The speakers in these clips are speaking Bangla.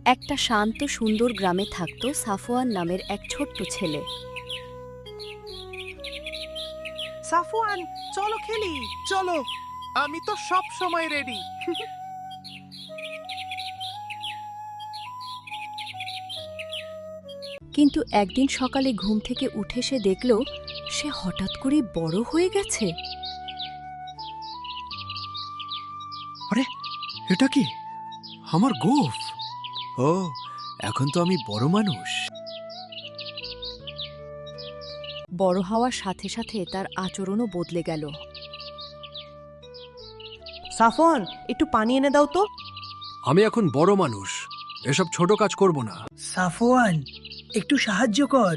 একটা শান্ত সুন্দর গ্রামে থাকত সাফওয়ান নামের এক ছোট্ট ছেলে। সাফওয়ান, চলো খেলি। চলো, আমি তো সব সময় রেডি। কিন্তু একদিন সকালে ঘুম থেকে উঠে সে দেখল সে হঠাৎ করে বড় হয়ে গেছে। আরে, এটা কি আমার গোফ? ও, এখন তো আমি বড় মানুষ। বড় হওয়ার সাথে সাথে তার আচরণও বদলে গেল। সাফওয়ান, একটু পানি এনে দাও তো। আমি এখন বড় মানুষ, এসব ছোট কাজ করব না। সাফওয়ান, একটু সাহায্য কর।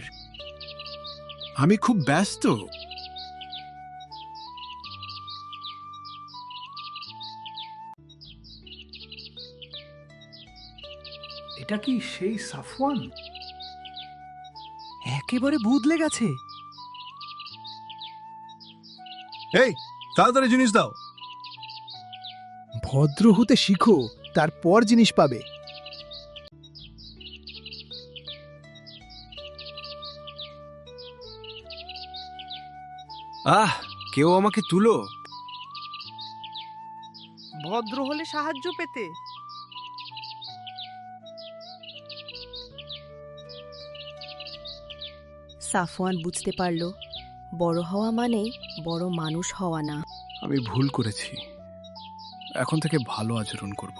আমি খুব ব্যস্ত। এটা কি সেই সাফওয়ান? একেবারে বদলে গেছে। এই, তাড়াতাড়ি জিনিস দাও। ভদ্র হতে শিখো, তারপর জিনিস পাবে। কেউ আমাকে তুলো। ভদ্র হলে সাহায্য পেতে। সাফওয়ান বুঝতে পারল বড় হওয়া মানে বড় মানুষ হওয়া না। আমি ভুল করেছি, এখন থেকে ভালো আচরণ করব।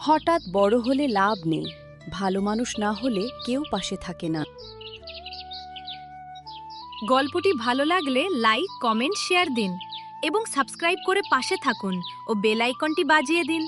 হঠাৎ বড় হলে লাভ নেই, ভালো মানুষ না হলে কেউ পাশে থাকে না। গল্পটি ভালো লাগলে লাইক, কমেন্ট, শেয়ার দিন এবং সাবস্ক্রাইব করে পাশে থাকুন ও বেল আইকনটি বাজিয়ে দিন।